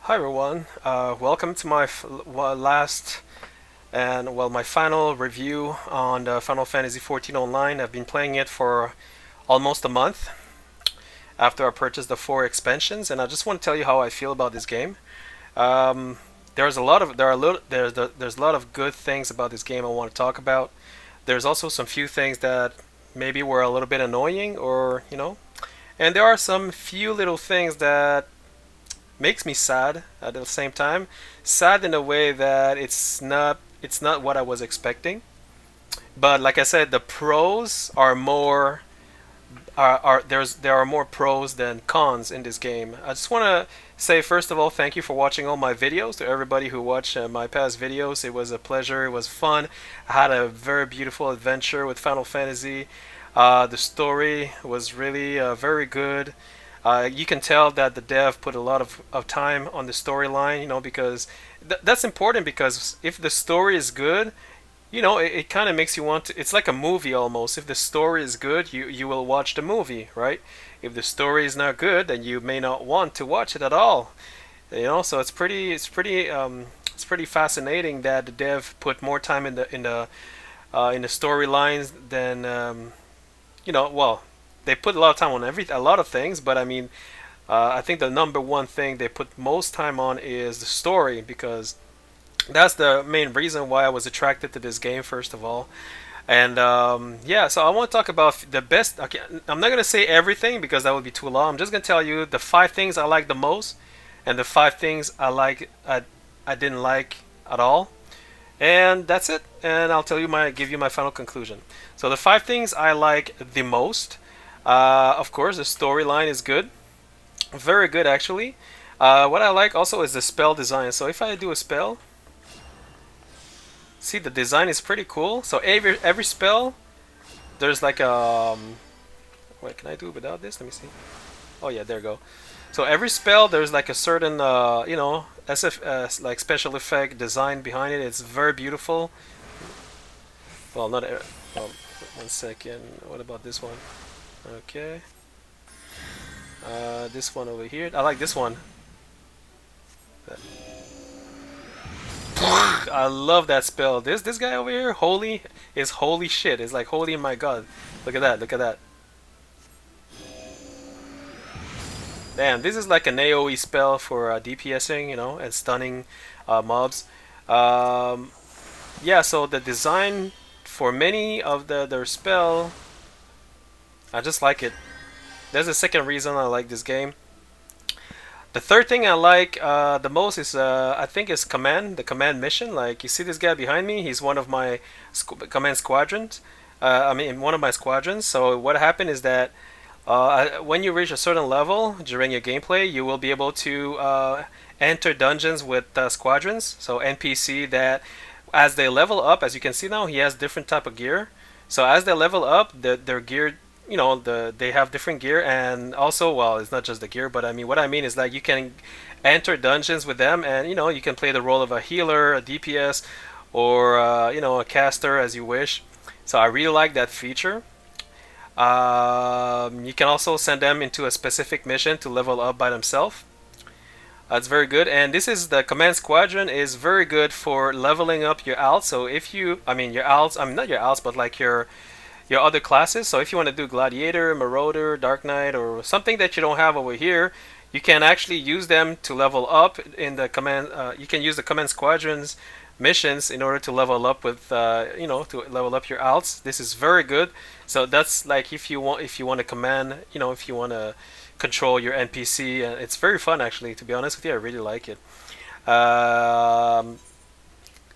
Hi everyone, welcome to my last and my final review on Final Fantasy XIV Online. I've been playing it for almost a month after I purchased the four expansions, and I just want to tell you how I feel about this game. Um, there's a lot of there are a little, there's a lot of good things about this game I want to talk about. There's also some few things that maybe were a little bit annoying, or and there are some few little things that makes me sad at the same time. Sad in a way that it's not what I was expecting. But like I said, the pros are more there are more pros than cons in this game. I just want to say first of all, thank you for watching all my videos. To everybody who watched my past videos, it was a pleasure. It was fun. I had a very beautiful adventure with Final Fantasy. The story was really very good. You can tell that the dev put a lot of time on the storyline, because that's important, because if the story is good, it kind of makes you want to. It's like a movie almost. If the story is good, you will watch the movie, right? If the story is not good, then you may not want to watch it at all. So it's pretty fascinating that the dev put more time in the storylines than well, they put a lot of time on a lot of things, but I mean, I think the number one thing they put most time on is the story, because that's the main reason why I was attracted to this game first of all. And yeah, so I want to talk about the best. Okay, I'm not gonna say everything because that would be too long. I'm just gonna tell you the five things I like the most, and the five things I didn't like at all, and that's it. And I'll give you my final conclusion. So the five things I like the most. Of course, the storyline is good, very good actually. What I like also is the spell design. So if I do a spell, see, the design is pretty cool. So every spell, there's like what can I do without this? Let me see. Oh yeah, there you go. So every spell, there's like a certain SF like special effect design behind it. It's very beautiful. Well, not. Well, one second. What about this one? Okay. This one over here. I like this one. I love that spell. This guy over here, holy, is holy shit. It's like holy my god. Look at that. Look at that. Damn, this is like an AoE spell for DPSing, and stunning mobs. Um, yeah, so the design for many of their spell, I just like it. There's a second reason I like this game. The third thing I like the most is I think is the command mission. Like, you see this guy behind me, he's one of my command squadrons. I mean, one of my squadrons. So what happened is that when you reach a certain level during your gameplay, you will be able to enter dungeons with squadrons. So NPC that, as they level up, as you can see now, he has different type of gear. So as they level up, their gear, they have different gear. And also, well, it's not just the gear, but I mean, what I mean is, like, you can enter dungeons with them, and you can play the role of a healer, a DPS, or a caster, as you wish. So I really like that feature. You can also send them into a specific mission to level up by themselves. That's very good. And this is the command squadron is very good for leveling up your alts. So if you, I mean, your alts, I mean, not your alts, but like your other classes. So if you want to do Gladiator, Marauder, Dark Knight, or something that you don't have over here, you can actually use them to level up in the command. You can use the command squadrons missions in order to level up with, to level up your alts. This is very good. So that's like if you want to command, if you want to control your NPC, and it's very fun actually. To be honest with you, I really like it.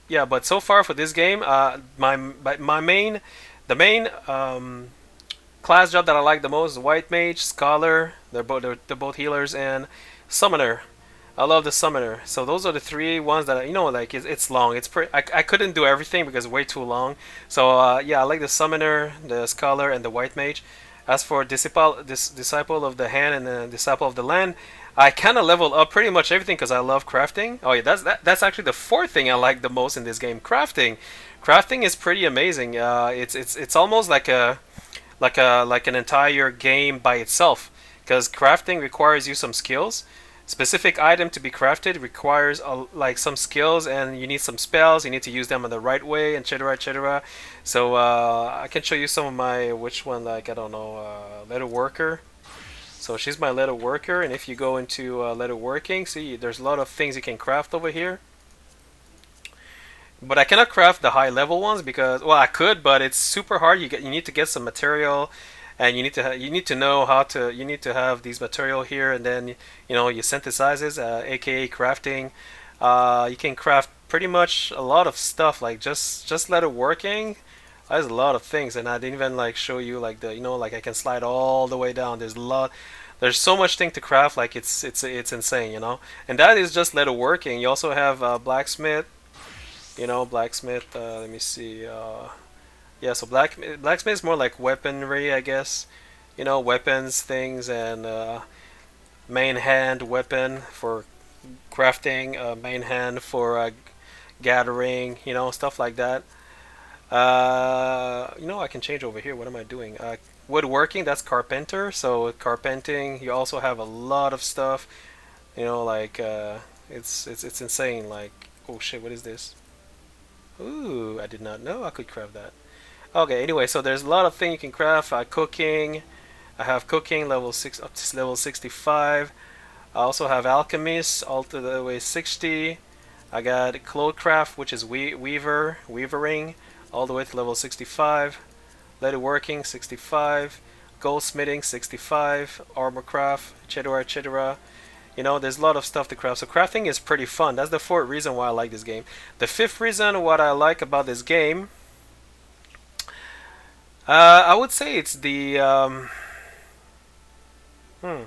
Yeah, but so far for this game, my main the main class job that I like the most is White Mage, Scholar. They're both healers, and Summoner. I love the Summoner. So those are the three ones that like it's long. I couldn't do everything because it's way too long. So yeah, I like the Summoner, the Scholar, and the White Mage. As for Disciple of the Hand and the Disciple of the Land, I kind of leveled up pretty much everything because I love crafting. Oh yeah, that's actually the fourth thing I like the most in this game. Crafting. Crafting is pretty amazing. It's almost like an entire game by itself, because crafting requires you some skills. Specific item to be crafted requires like some skills, and you need some spells. You need to use them in the right way, etc., etc. So I can show you some of my which one, like I don't know, letter worker. So she's my letter worker, and if you go into letter working, see there's a lot of things you can craft over here. But I cannot craft the high level ones because, well, I could, but it's super hard. You need to get some material, and you need to know how to you need to have these material here, and then you synthesizes, aka crafting. You can craft pretty much a lot of stuff, like just let it working. There's a lot of things, and I didn't even like show you like the like I can slide all the way down. There's a lot. There's so much thing to craft, like it's insane. And that is just let it working. You also have blacksmith. Blacksmith. Let me see. Yeah, so blacksmith is more like weaponry, I guess. Weapons, things, and main hand weapon for crafting, main hand for gathering, stuff like that. I can change over here. What am I doing? Woodworking, that's carpenter. So carpenting, you also have a lot of stuff. Like it's insane. Like, oh shit, what is this? Ooh, I did not know I could craft that. Okay, anyway, so there's a lot of things you can craft. Cooking, I have cooking level 6 up to level 65. I also have alchemist all to the way 60. I got clothcraft, which is weavering, all the way to level 65. Leatherworking 65. Goldsmithing 65. Armorcraft, etc., etc. There's a lot of stuff to craft. So crafting is pretty fun. That's the fourth reason why I like this game. The fifth reason what I like about this game, I would say it's the hmm,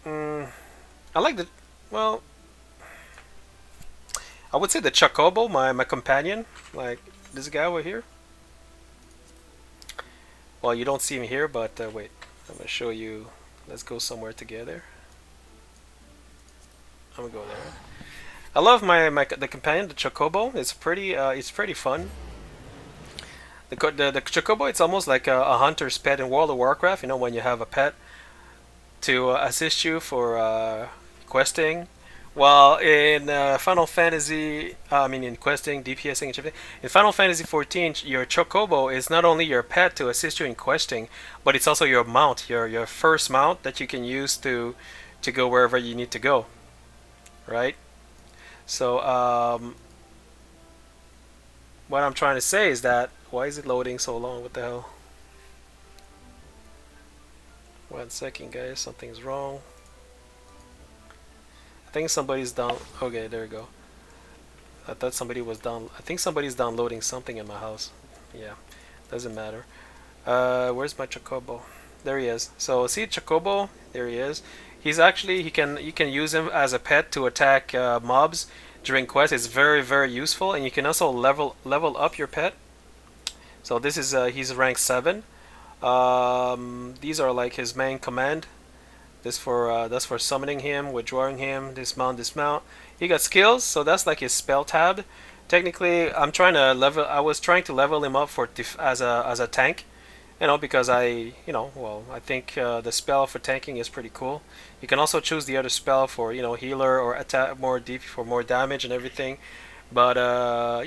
mm, I like the well, I would say the Chocobo, my companion, like this guy over here. Well, you don't see him here, but wait, I'm gonna show you. Let's go somewhere together. I'm gonna go there. I love the companion, the Chocobo. It's pretty fun. The Chocobo, it's almost like a hunter's pet in World of Warcraft. When you have a pet to assist you for questing. Well, in Final Fantasy, I mean in questing, DPSing, and everything. In Final Fantasy 14, your Chocobo is not only your pet to assist you in questing, but it's also your mount, your first mount that you can use to go wherever you need to go, right? So what I'm trying to say is that why is it loading so long? What the hell? 1 second, guys. Something's wrong. I think somebody's down. Okay, there we go. I thought somebody was down. I think somebody's downloading something in my house. Yeah, doesn't matter. Where's my Chocobo? There he is. So see Chocobo. There he is. He's actually you can use him as a pet to attack mobs during quests. It's very very useful, and you can also level up your pet. So this is he's rank 7. These are like his main command. That's for summoning him, withdrawing him, dismount. He got skills, so that's like his spell tab. Technically, I was trying to level him up for as a tank, because I think the spell for tanking is pretty cool. You can also choose the other spell for healer or attack more deep for more damage and everything. But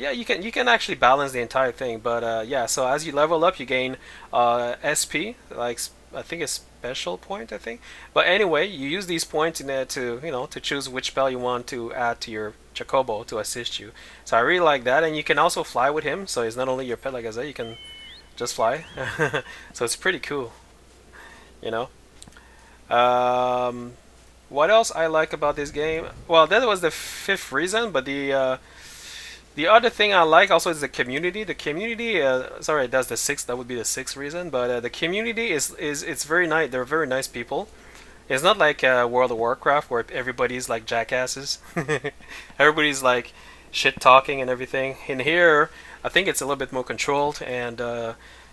yeah, you can actually balance the entire thing. But yeah, so as you level up, you gain SP, like I think it's special point, I think. But anyway, you use these points in there to choose which spell you want to add to your Chocobo to assist you. So I really like that, and you can also fly with him. So he's not only your pet, like I said, you can just fly. So it's pretty cool, you know. Um, what else I like about this game? Well, that was the fifth reason, but the other thing I like also is the community. The community, sorry, that's the sixth. That would be the sixth reason. But the community is it's very nice. They're very nice people. It's not like World of Warcraft where everybody's like jackasses. Everybody's like shit talking and everything. In here, I think it's a little bit more controlled. And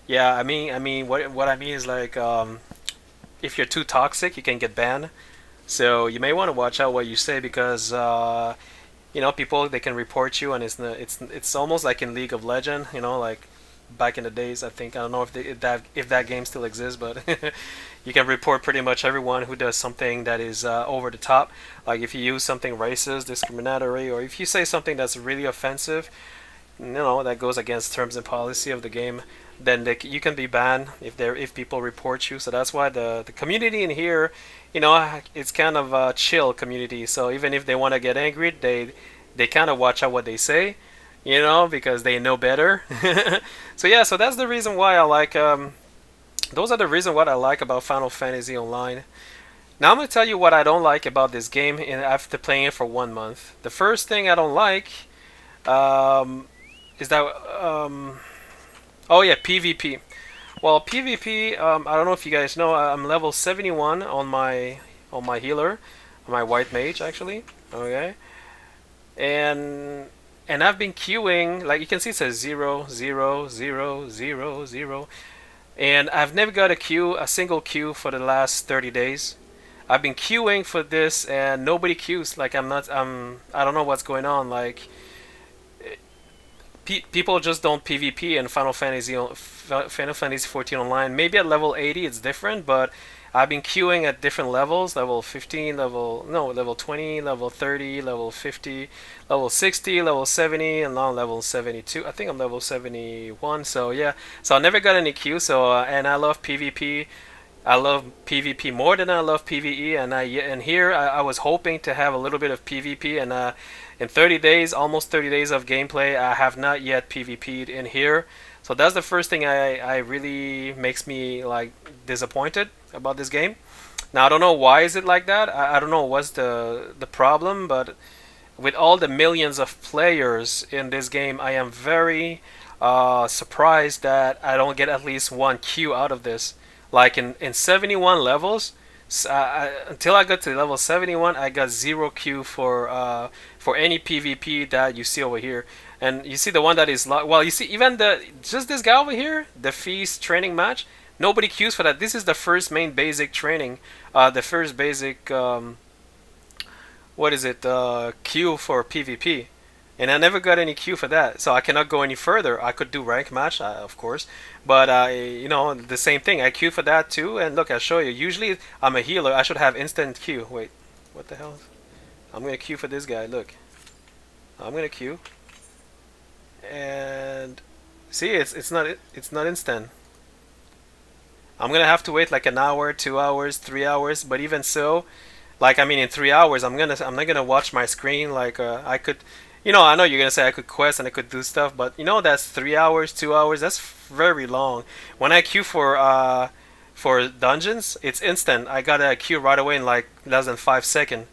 yeah, what I mean is like if you're too toxic, you can get banned. So you may want to watch out what you say because people they can report you, and it's almost like in League of Legend, like back in the days. I think I don't know if that game still exists, but you can report pretty much everyone who does something that is over the top. Like if you use something racist, discriminatory, or if you say something that's really offensive, that goes against terms and policy of the game, then you can be banned if people report you. So that's why the community in here, it's kind of a chill community. So even if they want to get angry, they kind of watch out what they say, because they know better. So yeah, so that's the reason why I like. Those are the reason what I like about Final Fantasy Online. Now I'm gonna tell you what I don't like about this game after playing it for 1 month. The first thing I don't like um, is that oh yeah, PvP. Well, PvP. I don't know if you guys know. I'm level 71 on my healer, on my white mage actually. Okay, and I've been queuing. Like you can see, it says 0, 0, 0, 0, 0, 0, and I've never got a single queue for the last 30 days. I've been queuing for this, and nobody queues. Like I'm not. I don't know what's going on. Like people just don't PvP in Final Fantasy 14 Online. Maybe at level 80 it's different, but I've been queuing at different levels: level 15, level 20, level 30, level 50, level 60, level 70, and now level 72. I think I'm level 71. So yeah, so I never got any queue. So and I love PvP. I love PvP more than I love PvE, and here I was hoping to have a little bit of PvP, and in 30 days, almost 30 days of gameplay, I have not yet PvP'd in here. So that's the first thing I really makes me like disappointed about this game. Now I don't know why is it like that. I don't know what's the problem, but with all the millions of players in this game, I am very surprised that I don't get at least one queue out of this. Like in 71 levels, until I got to level 71, I got zero queue for any PvP that you see over here. And you see the one that is well, you see even just this guy over here, the Feast training match. Nobody queues for that. This is the first main basic training, the first basic what is it queue for PvP. And I never got any queue for that, so I cannot go any further. I could do rank match, of course, but the same thing. I queued for that too, and look, I'll show you. Usually, I'm a healer. I should have instant queue. Wait, what the hell? I'm gonna queue for this guy. Look, I'm gonna queue, and see, it's not instant. I'm gonna have to wait like an hour, 2 hours, 3 hours. But even so, like I mean, in 3 hours, I'm not gonna watch my screen. Like I could. I know you're gonna say I could quest and I could do stuff, but that's 3 hours, 2 hours. That's very long. When I queue for dungeons, it's instant. I got a queue right away in like less than 5 seconds.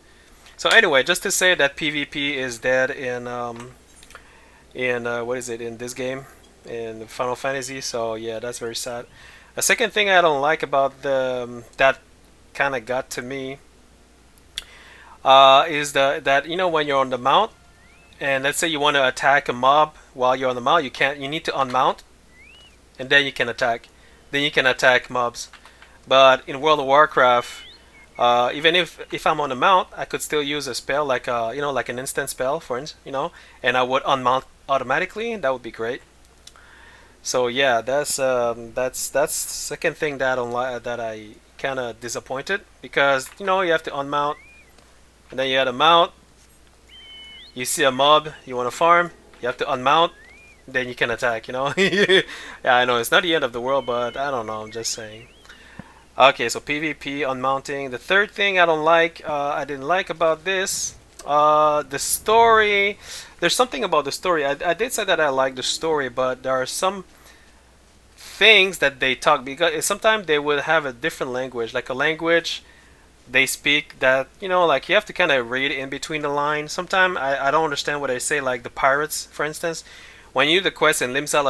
So anyway, just to say that PvP is dead in what is it in this game in Final Fantasy. So yeah, that's very sad. A second thing I don't like about that kind of got to me is that when you're on the mount. And let's say you want to attack a mob while you're on the mount, you can't. You need to unmount, and then you can attack. Then you can attack mobs. But in World of Warcraft, even if I'm on the mount, I could still use a spell like like an instant spell, for instance, and I would unmount automatically. That would be great. So yeah, that's the second thing that I kind of disappointed because you have to unmount, and then you have to mount. You see a mob you want to farm, you have to unmount, then you can attack, Yeah, I know, it's not the end of the world, but I don't know, I'm just saying. Okay, so PvP, unmounting. The third thing I didn't like about this, the story. There's something about the story. I did say that I like the story, but there are some things that they talk, because sometimes they would have a different language, like a language they speak that like you have to kind of read in between the lines. Sometimes I don't understand what they say, like the pirates, for instance. When you do the quest in Limsa,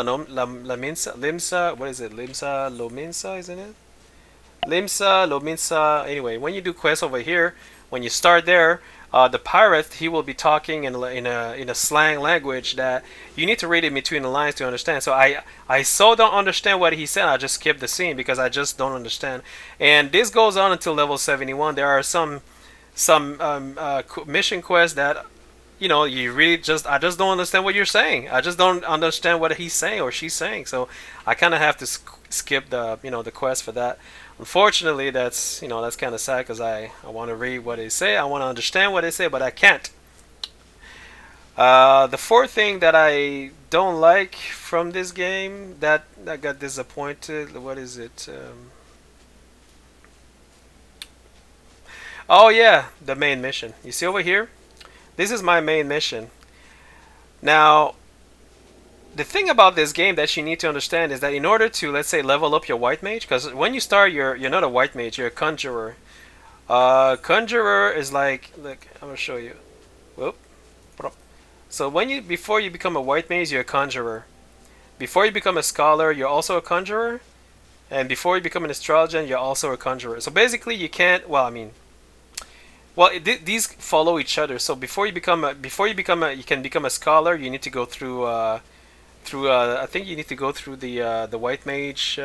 what is it, Limsa Lominsa, isn't it? Limsa Lominsa. Anyway, when you do quests over here, when you start there, the pirate, he will be talking in a slang language that you need to read in between the lines to understand. So I so don't understand what he said. I just skip the scene because I just don't understand. And this goes on until level 71. There are some mission quests that you know, you really just I just don't understand what you're saying. I just don't understand what he's saying or she's saying. So I kind of have to skip the the quest for that. Unfortunately, that's that's kind of sad because I want to read what they say. I want to understand what they say, but I can't. The fourth thing that I don't like from this game that I got disappointed. What is it? Oh yeah, the main mission. You see over here? This is my main mission. Now, the thing about this game that you need to understand is that in order to, let's say, level up your white mage, because when you start, you're not a white mage, you're a conjurer. Conjurer is like, look, I'm gonna show you. Whoop. So before you become a white mage, you're a conjurer. Before you become a scholar, you're also a conjurer, and before you become an astrologian, you're also a conjurer. So basically, you can't. Well, I mean, these follow each other. So you can become a scholar. You need to go through I think you need to go through the white mage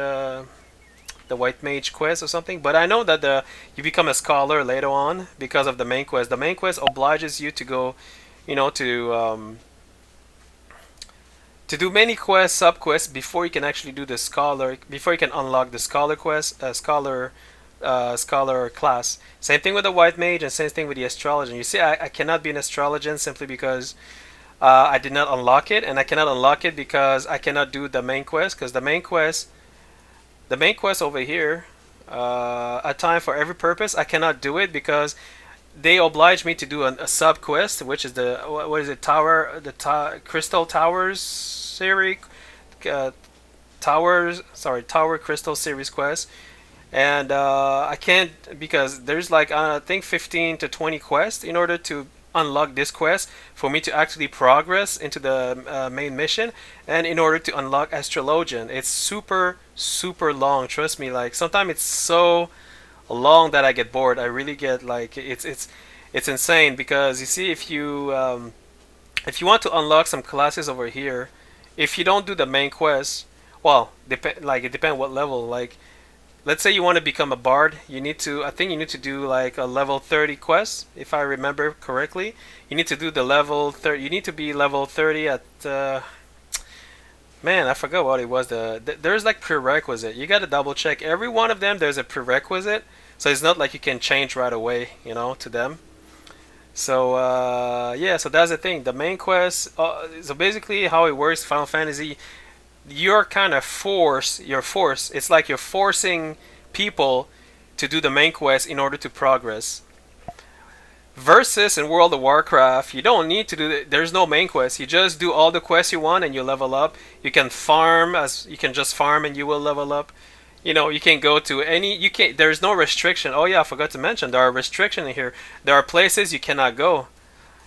quest or something. But I know that you become a scholar later on because of the main quest. The main quest obliges you to go, to do many quests, sub quests before you can actually do the scholar. Before you can unlock the scholar quest, scholar class. Same thing with the white mage, and same thing with the astrologian. You see, I cannot be an astrologian simply because I did not unlock it, and I cannot unlock it because I cannot do the main quest. Because the main quest over here, a time for every purpose, I cannot do it because they oblige me to do a sub quest, which is the what is it, crystal towers series, tower crystal series quest. And I can't because there's like I think 15 to 20 quests in order to unlock this quest for me to actually progress into the main mission, and in order to unlock astrologian. It's super long, trust me. Like sometimes it's so long that I get bored. I really get like it's insane because you see, if you want to unlock some classes over here, if you don't do the main quest, well, it depends what level. Like let's say you want to become a bard, I think you need to do like a level 30 quest, if I remember correctly. You need to do the level 30. You need to be level 30 at man, I forgot what it was. There's like prerequisite. You got to double check every one of them. There's a prerequisite, so it's not like you can change right away, to them. So yeah, so that's the thing. The main quest. So basically, how it works, Final Fantasy, you're kind of forced. It's like you're forcing people to do the main quest in order to progress. Versus in World of Warcraft, you don't need to there's no main quest. You just do all the quests you want and you level up. You can just farm and you will level up. You can go to there's no restriction. Oh yeah, I forgot to mention there are restrictions in here. There are places you cannot go.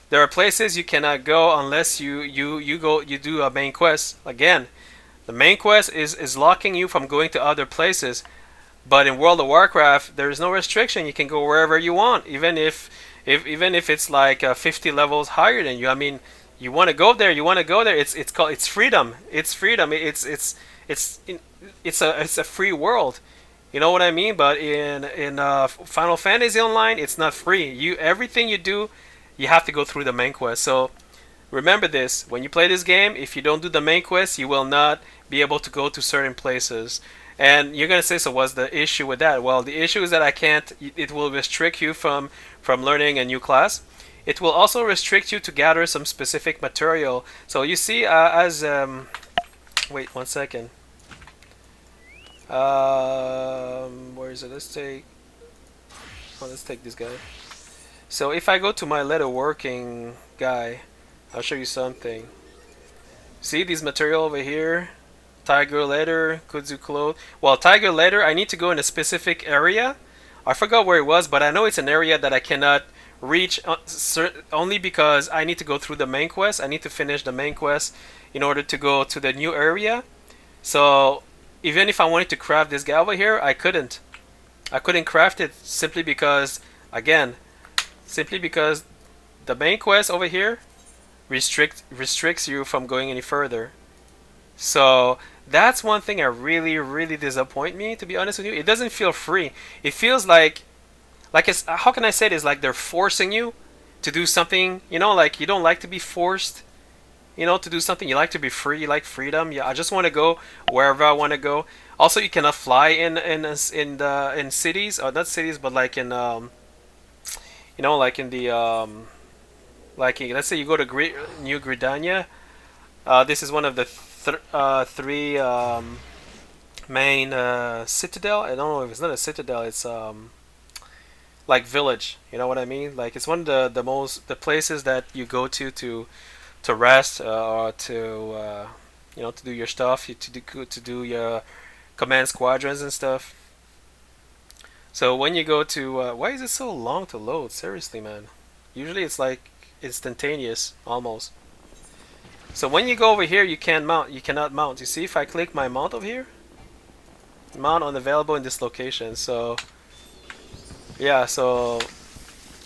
There are places you cannot go unless you do a main quest. Again, the main quest is locking you from going to other places. But in World of Warcraft, there is no restriction. You can go wherever you want, even if it's like 50 levels higher than you. I mean, you want to go there. It's freedom. It's freedom. It's a free world. You know what I mean? But in Final Fantasy Online, it's not free. Everything you do, you have to go through the main quest. So remember this: when you play this game, if you don't do the main quest, you will not be able to go to certain places. And you're gonna say, so what's the issue with that? Well, the issue is that I can't. It will restrict you from learning a new class. It will also restrict you to gather some specific material. So you see, wait 1 second. Where is it? Let's take this guy. So if I go to my leatherworking guy, I'll show you something. See these material over here? Tiger leather, kudzu cloth. Well, tiger leather, I need to go in a specific area. I forgot where it was, but I know it's an area that I cannot reach only because I need to go through the main quest. I need to finish the main quest in order to go to the new area. So even if I wanted to craft this guy over here, I couldn't. I couldn't craft it simply because, again, the main quest over here restricts you from going any further. So that's one thing that really disappoint me, to be honest with you. It doesn't feel free. It feels like it's, how can I say this? Like they're forcing you to do something, you know, like you don't like to be forced, you know, to do something. You like to be free. You like freedom. Yeah, I just want to go wherever I want to go. Also, you cannot fly in cities, or not cities, but like in you know, like in the let's say you go to New Gridania. This is one of the three main citadel. I don't know if it's not a citadel. It's like village. You know what I mean? Like it's one of the places that you go to rest or to you know, to do your stuff, to do your command squadrons and stuff. So when you go to why is it so long to load? Seriously, man. Usually it's like instantaneous almost. So when you go over here, you can't mount. You cannot mount. You see, if I click my mount over here, mount unavailable in this location. So yeah, so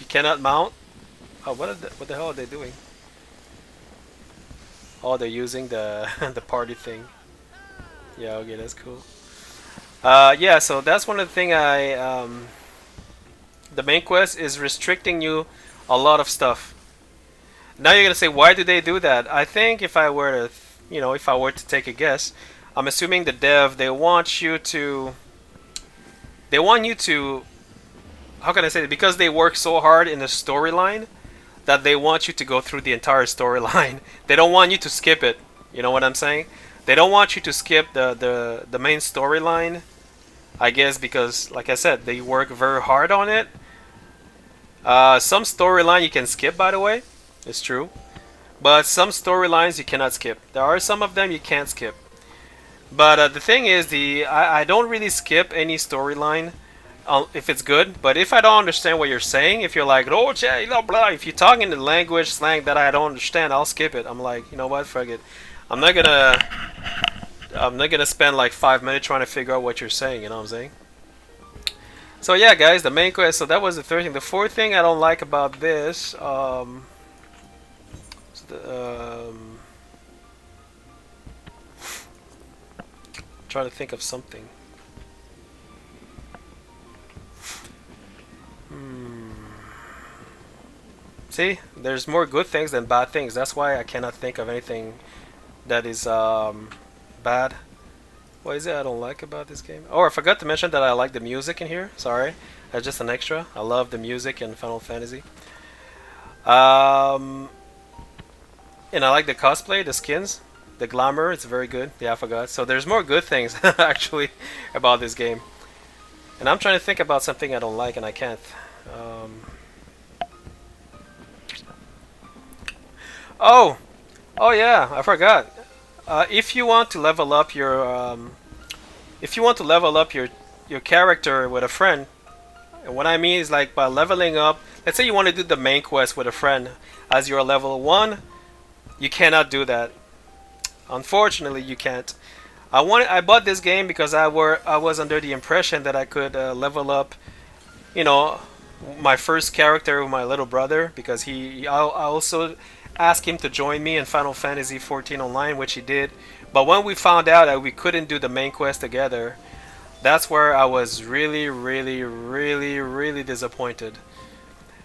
you cannot mount. Oh, what the hell are they doing? Oh, they're using the the party thing. Yeah, okay, that's cool. Yeah, so that's one of the thing the main quest is restricting you a lot of stuff. Now you're gonna say, why do they do that? I think if I were to, you know, if I were to take a guess, I'm assuming the dev, they want you to, how can I say it? Because they work so hard in the storyline that they want you to go through the entire storyline. They don't want you to skip it. You know what I'm saying? They don't want you to skip the main storyline. I guess because, like I said, they work very hard on it. Some storyline you can skip, by the way. It's true. But some storylines you cannot skip. There are some of them you can't skip. But the thing is, I don't really skip any storyline if it's good. But if I don't understand what you're saying, if you're like, oh, yeah, blah, blah, if you're talking in language slang that I don't understand, I'll skip it. I'm like, you know what, fuck it. I'm not gonna spend like 5 minutes trying to figure out what you're saying. You know what I'm saying? So yeah, guys, the main quest. So that was the third thing. The fourth thing I don't like about this. Trying to think of something. See, there's more good things than bad things. That's why I cannot think of anything that is bad. What is it I don't like about this game? Oh, I forgot to mention that I like the music in here. Sorry, that's just an extra. I love the music in Final Fantasy. And I like the cosplay, the skins, the glamour. It's very good. Yeah, I forgot. So there's more good things actually about this game. And I'm trying to think about something I don't like and I can't. Oh, oh yeah, I forgot. If you want to level up your character with a friend, and what I mean is like by leveling up. Let's say you want to do the main quest with a friend, as you're level 1, you cannot do that. Unfortunately, you can't. I bought this game because I was under the impression that I could level up, you know, my first character with my little brother, because I also asked him to join me in Final Fantasy XIV Online, which he did. But when we found out that we couldn't do the main quest together, that's where I was really, really, really, really disappointed.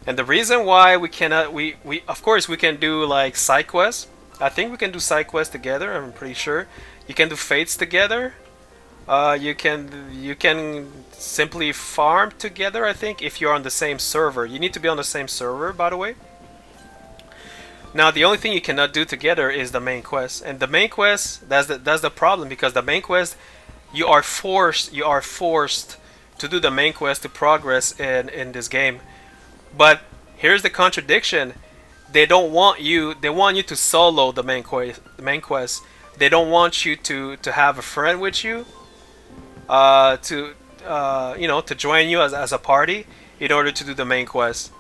And the reason why we cannot, we of course we can do like side quests. I think we can do side quests together. I'm pretty sure you can do fates together. You can simply farm together. I think if you're on the same server, you need to be on the same server, by the way. Now the only thing you cannot do together is the main quest, and the main quest, that's the problem, because the main quest you are forced to do the main quest to progress in this game. But here's the contradiction: they want you to solo the main quest. They don't want you to have a friend with you, you know, to join you as a party in order to do the main quest.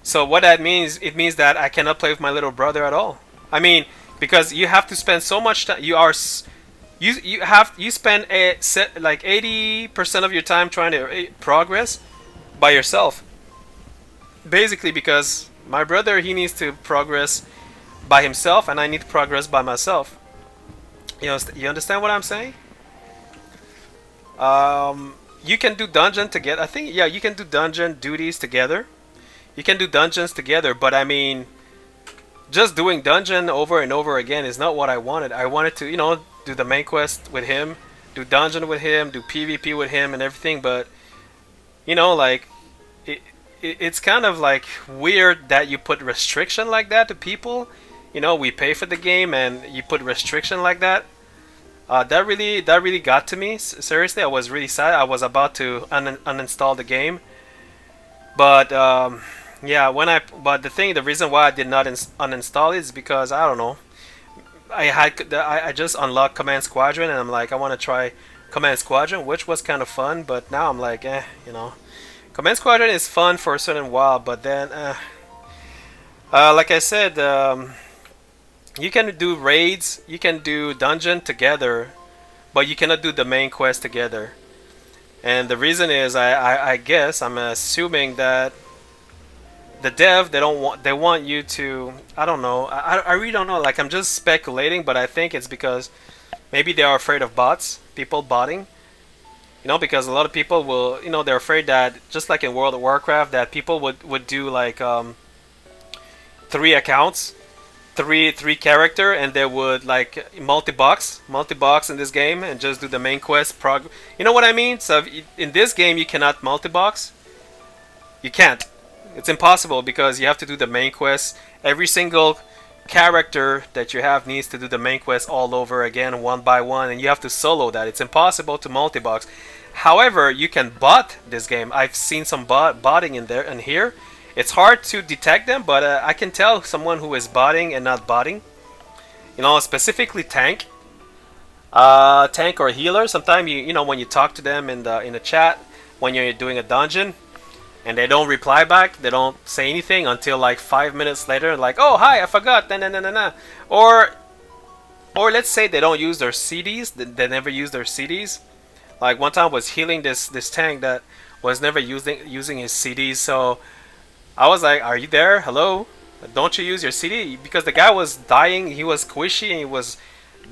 So what that means, it means that I cannot play with my little brother at all. I mean, because you have to spend so much time. You spend like 80% of your time trying to progress by yourself. Basically, because my brother, he needs to progress by himself, and I need to progress by myself. You understand what I'm saying? You can do dungeon together. I think, yeah, you can do dungeon duties together. You can do dungeons together, but I mean, just doing dungeon over and over again is not what I wanted. I wanted to, do the main quest with him, do dungeon with him, do PvP with him and everything, but like it, it's kind of like weird that you put restriction like that to people. We pay for the game and you put restriction like that. That really got to me. Seriously, I was really sad. I was about to uninstall the game, but yeah, but the reason why I did not uninstall it is because I don't know. I just unlocked Command Squadron and I'm like I want to try Command Squadron, which was kind of fun, but now I'm like Command Squadron is fun for a certain while, but then like I said, you can do raids, you can do dungeon together, but you cannot do the main quest together. And the reason is I guess I'm assuming that the dev they want you to, I don't know, I really don't know, like I'm just speculating, but I think it's because maybe they are afraid of people botting, because a lot of people will, they're afraid that just like in World of Warcraft that people would do like 3 accounts, three character, and they would like multi-box in this game and just do the main quest you know what I mean? So in this game you cannot multi-box. You can't. It's impossible because you have to do the main quest. Every single character that you have needs to do the main quest all over again, one by one, and you have to solo that. It's impossible to multi-box. However, you can bot this game. I've seen some botting in there and here. It's hard to detect them, but I can tell someone who is botting and not botting. Specifically tank or healer. Sometimes when you talk to them in the chat when you're doing a dungeon, and they don't reply back, they don't say anything until like 5 minutes later, like, oh hi, I forgot, nah, nah, nah, nah, nah. Or let's say they don't use their CDs, they never use their CDs. Like one time I was healing this tank that was never using his CDs, so I was like, are you there? Hello? Don't you use your CD? Because the guy was dying, he was squishy and he was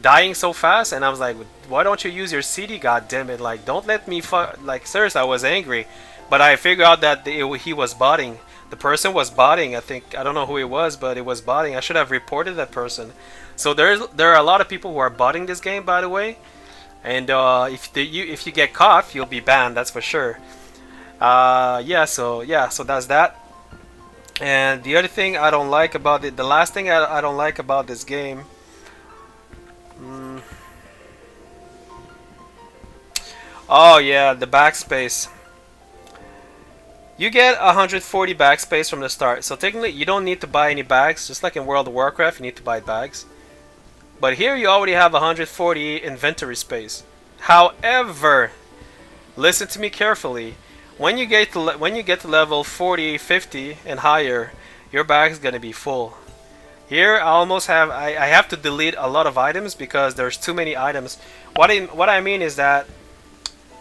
dying so fast, and I was like, why don't you use your CD? God damn it! Like, don't let me like, seriously, I was angry. But I figured out that he was botting. The person was botting. I don't know who it was, but it was botting. I should have reported that person. So there are a lot of people who are botting this game, by the way. And if you get caught, you'll be banned. That's for sure. So that's that. And the other thing I don't like about it, the last thing I don't like about this game. Oh yeah, the backspace. You get 140 backspace from the start, so technically you don't need to buy any bags. Just like in World of Warcraft, you need to buy bags. But here you already have 140 inventory space. However, listen to me carefully. When you get to level 40, 50 and higher, your bag is gonna be full. Here I have to delete a lot of items because there's too many items. What I mean is that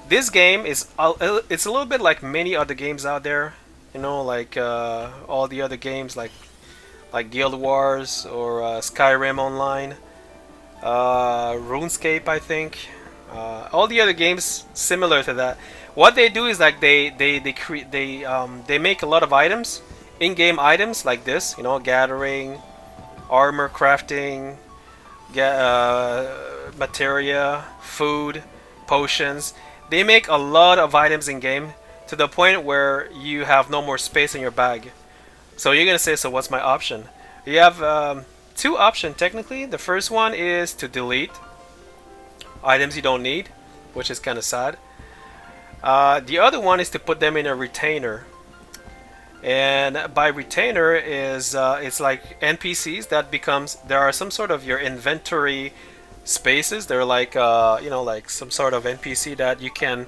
this game is it's a little bit like many other games out there, like all the other games like Guild Wars or Skyrim Online, RuneScape, I think, all the other games similar to that. What they do is like they make a lot of items, in-game items like this, gathering, armor crafting, materia, food, potions. They make a lot of items in game to the point where you have no more space in your bag. So you're gonna say, so what's my option? You have 2 options technically. The first one is to delete items you don't need, which is kind of sad. The other one is to put them in a retainer. And by retainer is it's like NPCs that there are some sort of your inventory spaces. They're like like some sort of NPC that you can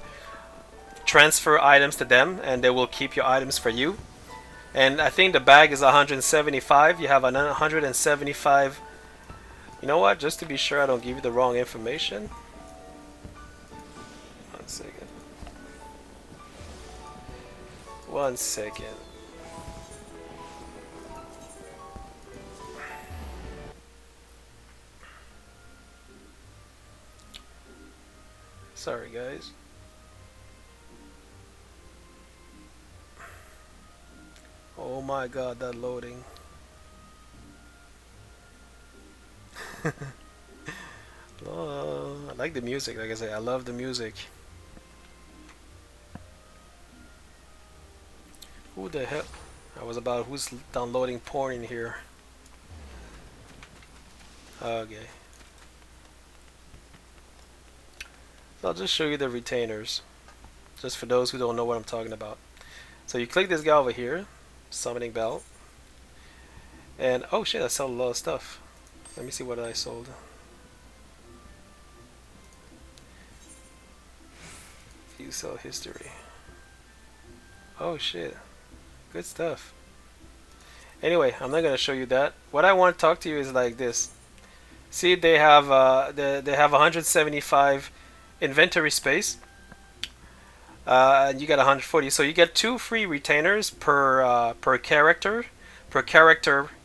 transfer items to them and they will keep your items for you. And I think the bag is 175. You have an 175. You know what, just to be sure I don't give you the wrong information, 1 second. Sorry guys. Oh my god, that loading. I like the music, like I say, I love the music. Who the hell? I was about who's downloading porn in here. Okay. So I'll just show you the retainers. Just for those who don't know what I'm talking about. So you click this guy over here, summoning bell. And oh shit, I sold a lot of stuff. Let me see what I sold. View sell history. Oh shit. Good stuff. Anyway, I'm not gonna show you that. What I want to talk to you is like this. See, they have 175 inventory space, and you get 140. So you get 2 free retainers per character,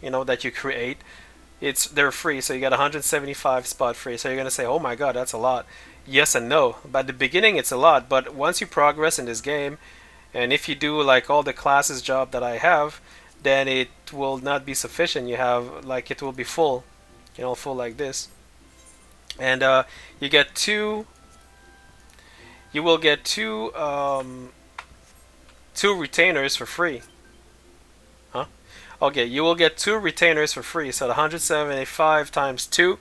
you know, that you create. They're free, so you get 175 spot free. So you're gonna say, oh my god, that's a lot. Yes and no. But at the beginning, it's a lot. But once you progress in this game, and if you do like all the classes job that I have, then it will not be sufficient. You have like it will be full, you know, full like this. And you get two. You will get two retainers for free. Huh? Okay, you will get 2 retainers for free. So the 175 times 2.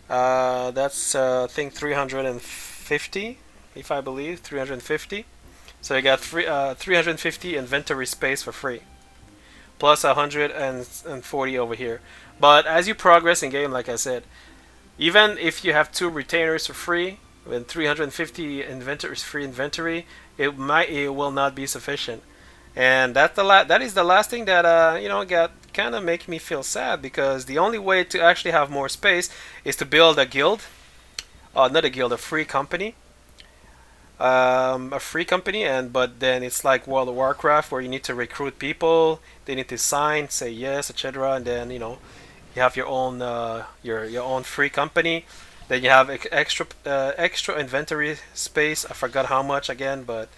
That's I think 350, if I believe 350. So you got 350 inventory space for free, plus 140 over here. But as you progress in game, like I said, even if you have 2 retainers for free and 350 free inventory, it will not be sufficient. And that is the last thing that you know, got kind of make me feel sad, because the only way to actually have more space is to build a guild, not a guild, a free company. A free company, and but then it's like World of Warcraft, where you need to recruit people, they need to sign, say yes, etc., and then, you know, you have your own your own free company. Then you have extra inventory space. I forgot how much again, but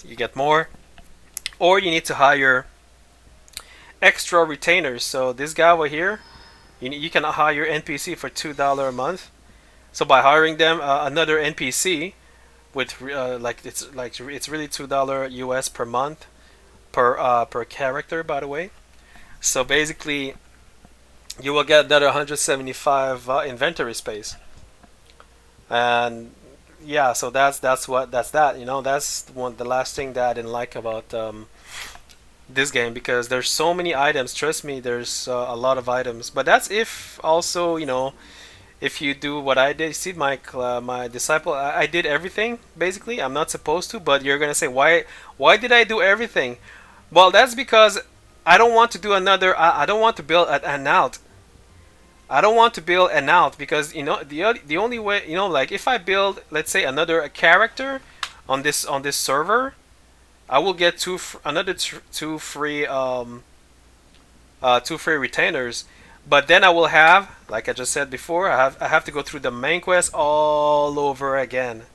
you get more. Or you need to hire extra retainers. So this guy over here, you can hire NPC for $2 a month. So by hiring them, another NPC with it's really $2 US per month per character, by the way. So basically, you will get another 175 inventory space, and yeah, so that's that. You know, that's the last thing that I didn't like about this game, because there's so many items. Trust me, there's a lot of items. But that's if also, you know, if you do what I did. See, my disciple, I did everything basically. I'm not supposed to, but you're gonna say, why did I do everything? Well, that's because I don't want to do another. I don't want to build an alt. I don't want to build an alt, because, you know, the only way, you know, like if I build, let's say, another character on this server, I will get two free retainers. But then I will have, like I just said before, I have to go through the main quest all over again.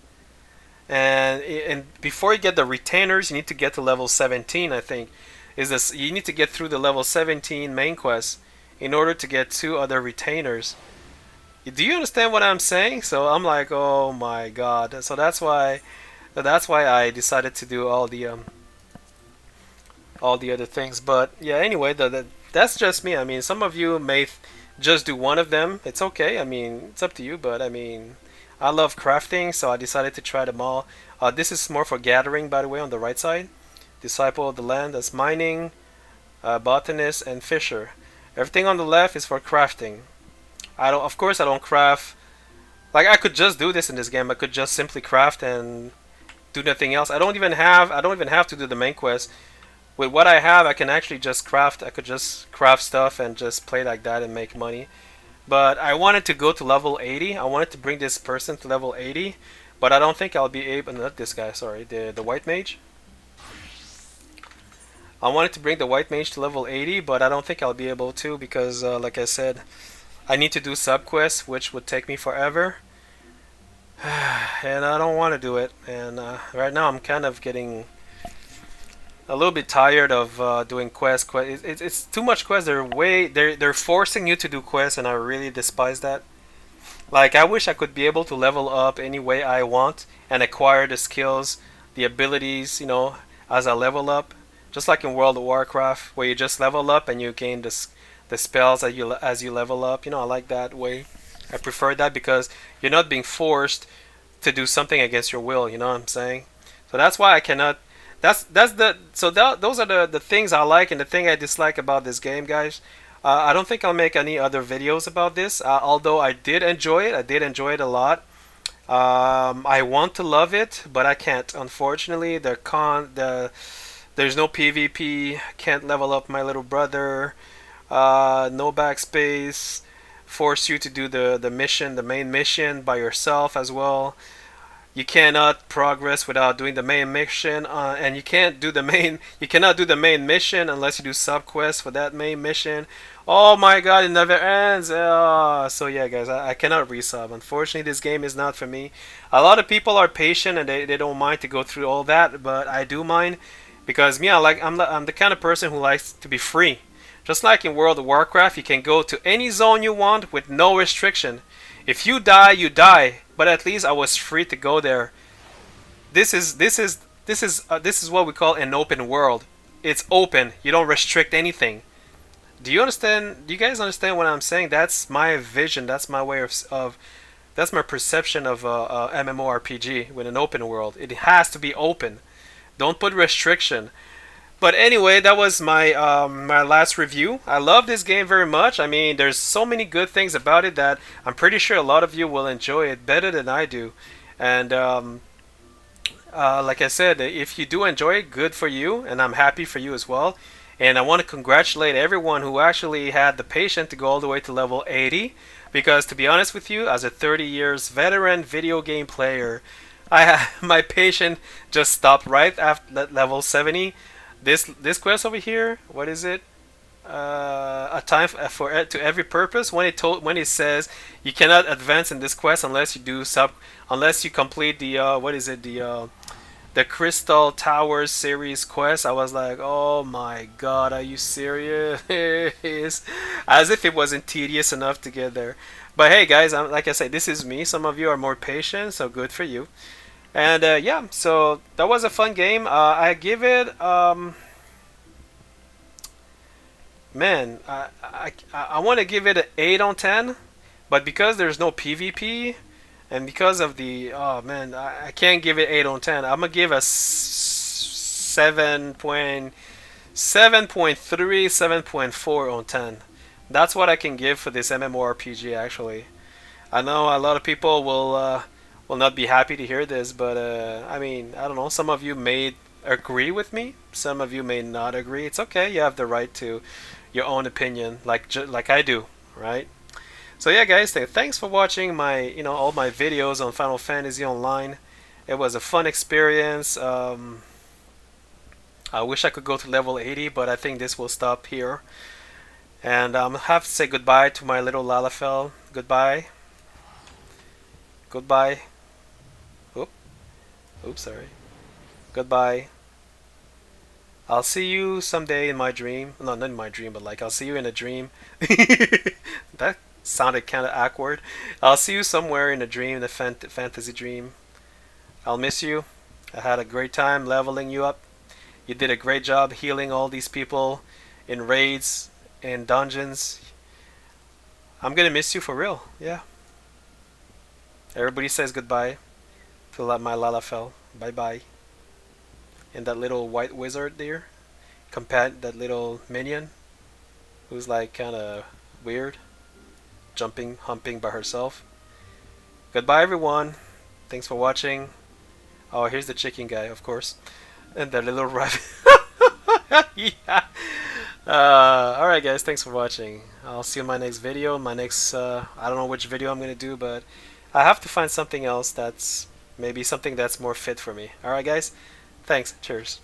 And before you get the retainers, you need to get to level 17, I think. You need to get through the level 17 main quest in order to get 2 other retainers. Do you understand what I'm saying? So I'm like, oh my god. So that's why I decided to do all the other things. But yeah, anyway, that's just me. I mean, some of you may just do one of them. It's okay. I mean, it's up to you. But I mean, I love crafting, so I decided to try them all. This is more for gathering, by the way, on the right side. Disciple of the Land, that's mining, botanist, and fisher. Everything on the left is for crafting. Of course, I don't craft. Like, I could just do this in this game. I could just simply craft and do nothing else. I don't even have to do the main quest. With what I have, I can actually just craft. I could just craft stuff and just play like that and make money. But I wanted to go to level 80. I wanted to bring this person to level 80, but I don't think I'll be able. Not this guy. Sorry, the white mage. I wanted to bring the white mage to level 80, but I don't think I'll be able to, because, like I said, I need to do subquests, which would take me forever. And I don't want to do it. And right now I'm kind of getting a little bit tired of doing quests. It's too much quests. They're forcing you to do quests, and I really despise that. Like, I wish I could be able to level up any way I want and acquire the skills, the abilities, as I level up. Just like in World of Warcraft, where you just level up and you gain the spells as you level up. I like that way. I prefer that because you're not being forced to do something against your will. You know what I'm saying? So that's why I cannot. That's the so those are the things I like and the thing I dislike about this game, guys. I don't think I'll make any other videos about this. Although I did enjoy it. I did enjoy it a lot. I want to love it, but I can't. Unfortunately, there's no PvP. Can't level up my little brother. No backspace. Force you to do the mission, the main mission by yourself as well. You cannot progress without doing the main mission, and you cannot do the main mission unless you do sub quests for that main mission. Oh my god, it never ends. So yeah, guys, I cannot resub. Unfortunately, this game is not for me. A lot of people are patient and they don't mind to go through all that, but I do mind because me, I'm the kind of person who likes to be free. Just like in World of Warcraft, you can go to any zone you want with no restriction. If you die, you die. But at least I was free to go there. This is what we call an open world. It's open. You don't restrict anything. Do you understand? Do you guys understand what I'm saying? That's my vision. That's my way of that's my perception of MMORPG with an open world. It has to be open. Don't put restriction. But anyway, that was my last review. I love this game very much. I mean, there's so many good things about it that I'm pretty sure a lot of you will enjoy it better than I do. And like I said, if you do enjoy it, good for you, and I'm happy for you as well. And I want to congratulate everyone who actually had the patience to go all the way to level 80. Because to be honest with you, as a 30 years veteran video game player, my patience just stopped right after level 70. This quest over here, what is it? A time for to every purpose. When it says you cannot advance in this quest unless you complete the what is it, the Crystal Towers series quest. I was like, oh my god, are you serious? As if it wasn't tedious enough to get there. But hey guys, like I said, this is me. Some of you are more patient, so good for you. And yeah, so that was a fun game. I give it, man, I want to give it an 8 on 10, but because there's no PvP, and because of the, oh man, I can't give it 8 on 10. I'm gonna give a 7.3, 7.4 on 10. That's what I can give for this MMORPG. Actually, I know a lot of people will not be happy to hear this, but I mean, I don't know. Some of you may agree with me. Some of you may not agree. It's okay. You have the right to your own opinion, like I do, right? So yeah, guys, thanks for watching my all my videos on Final Fantasy Online. It was a fun experience. I wish I could go to level 80, but I think this will stop here. And I have to say goodbye to my little Lalafell. Goodbye. Goodbye. Oops, sorry. Goodbye. I'll see you someday in my dream. No, not in my dream, but like I'll see you in a dream. That sounded kind of awkward. I'll see you somewhere in a dream, in a fantasy dream. I'll miss you. I had a great time leveling you up. You did a great job healing all these people in raids and dungeons. I'm gonna miss you for real. Yeah. Everybody says goodbye to my Lalafell. Bye bye. And that little white wizard there, that little minion, who's like kind of weird, jumping, humping by herself. Goodbye, everyone. Thanks for watching. Oh, here's the chicken guy, of course, and the little rabbit. Yeah. Alright, guys. Thanks for watching. I'll see you in my next video. My next, I don't know which video I'm gonna do, but I have to find something else that's maybe something that's more fit for me. Alright, guys. Thanks. Cheers.